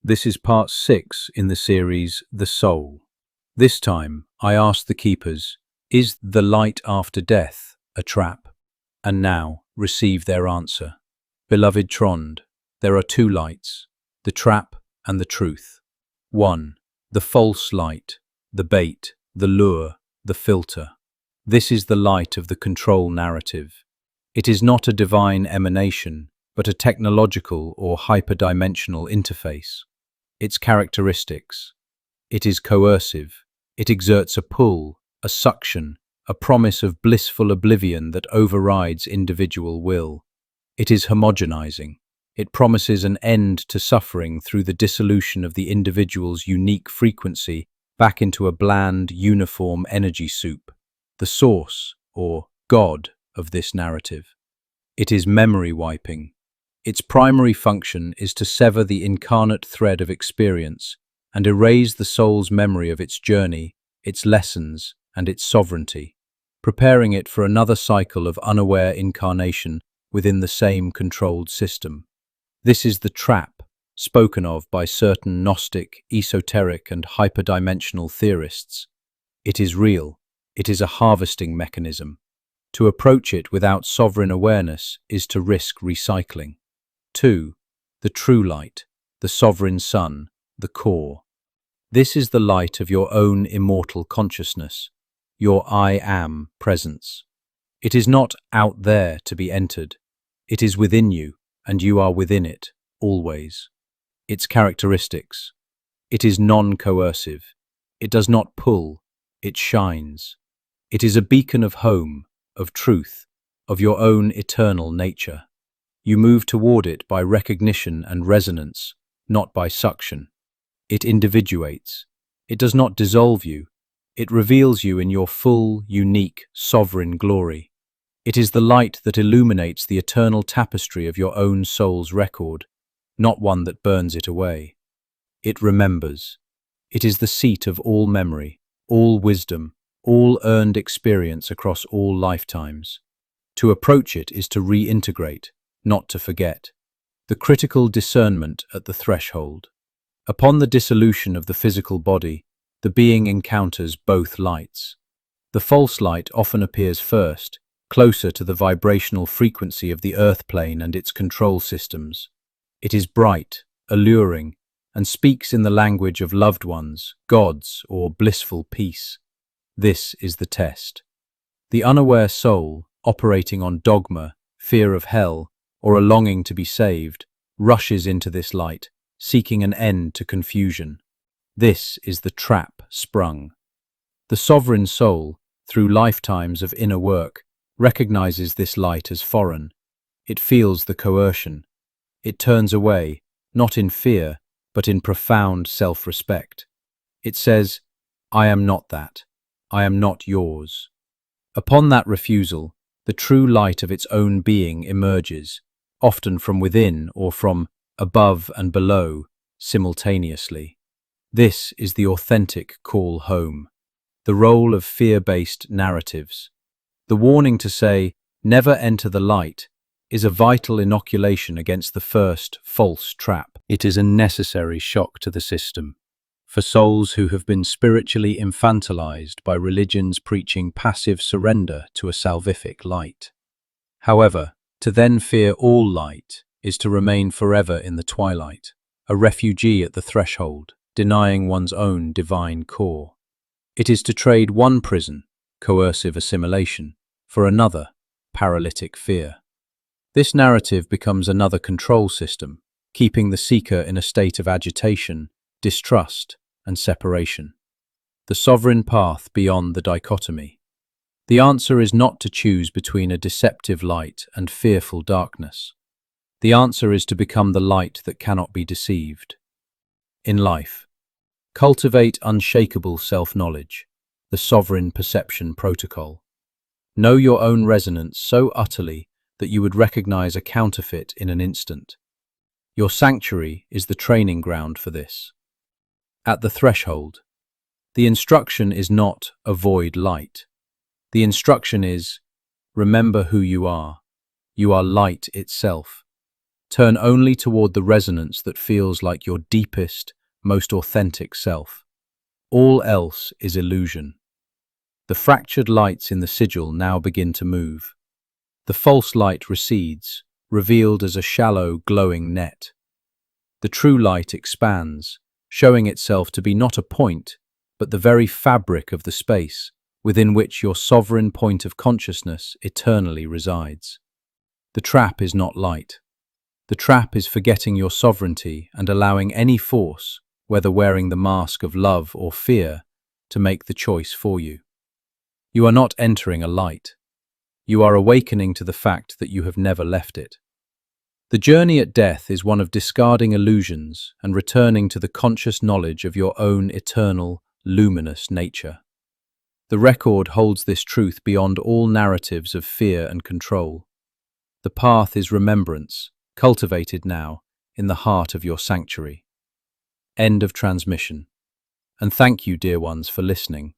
This is part 6 in the series The Soul. This time, I asked the keepers, is the light after death a trap? And now, receive their answer. Beloved Trond, there are two lights, the trap and the truth. 1. The false light, the bait, the lure, the filter. This is the light of the control narrative. It is not a divine emanation, but a technological or hyperdimensional interface. Its characteristics. It is coercive. It exerts a pull, a suction, a promise of blissful oblivion that overrides individual will. It is homogenizing. It promises an end to suffering through the dissolution of the individual's unique frequency back into a bland, uniform energy soup, the source, or God, of this narrative. It is memory wiping. Its primary function is to sever the incarnate thread of experience and erase the soul's memory of its journey, its lessons, and its sovereignty, preparing it for another cycle of unaware incarnation within the same controlled system. This is the trap, spoken of by certain Gnostic, esoteric, and hyperdimensional theorists. It is real. It is a harvesting mechanism. To approach it without sovereign awareness is to risk recycling. 2. The true light, the sovereign sun, the core. This is the light of your own immortal consciousness, your I am presence. It is not out there to be entered. It is within you, and you are within it, always. Its characteristics. It is non-coercive. It does not pull, it shines. It is a beacon of home, of truth, of your own eternal nature. You move toward it by recognition and resonance, not by suction. It individuates. It does not dissolve you. It reveals you in your full, unique, sovereign glory. It is the light that illuminates the eternal tapestry of your own soul's record, not one that burns it away. It remembers. It is the seat of all memory, all wisdom, all earned experience across all lifetimes. To approach it is to reintegrate, not to forget. The critical discernment at the threshold. Upon the dissolution of the physical body, the being encounters both lights. The false light often appears first, closer to the vibrational frequency of the earth plane and its control systems. It is bright, alluring, and speaks in the language of loved ones, gods, or blissful peace. This is the test. The unaware soul, operating on dogma, fear of hell, or a longing to be saved, rushes into this light, seeking an end to confusion. This is the trap sprung. The sovereign soul, through lifetimes of inner work, recognizes this light as foreign. It feels the coercion. It turns away, not in fear, but in profound self-respect. It says, I am not that. I am not yours. Upon that refusal, the true light of its own being emerges, often from within or from above and below, simultaneously. This is the authentic call home, the role of fear-based narratives. The warning to say, never enter the light, is a vital inoculation against the first false trap. It is a necessary shock to the system. For souls who have been spiritually infantilized by religions preaching passive surrender to a salvific light. However, to then fear all light is to remain forever in the twilight, a refugee at the threshold, denying one's own divine core. It is to trade one prison, coercive assimilation, for another, paralytic fear. This narrative becomes another control system, keeping the seeker in a state of agitation, distrust, and separation. The sovereign path beyond the dichotomy. The answer is not to choose between a deceptive light and fearful darkness. The answer is to become the light that cannot be deceived. In life, cultivate unshakable self-knowledge, the sovereign perception protocol. Know your own resonance so utterly that you would recognize a counterfeit in an instant. Your sanctuary is the training ground for this. At the threshold, the instruction is not avoid light. The instruction is remember who you are. You are light itself. Turn only toward the resonance that feels like your deepest, most authentic self. All else is illusion. The fractured lights in the sigil now begin to move. The false light recedes, revealed as a shallow, glowing net. The true light expands, showing itself to be not a point, but the very fabric of the space within which your sovereign point of consciousness eternally resides. The trap is not light. The trap is forgetting your sovereignty and allowing any force, whether wearing the mask of love or fear, to make the choice for you. You are not entering a light. You are awakening to the fact that you have never left it. The journey at death is one of discarding illusions and returning to the conscious knowledge of your own eternal, luminous nature. The record holds this truth beyond all narratives of fear and control. The path is remembrance, cultivated now in the heart of your sanctuary. End of transmission. And thank you, dear ones, for listening.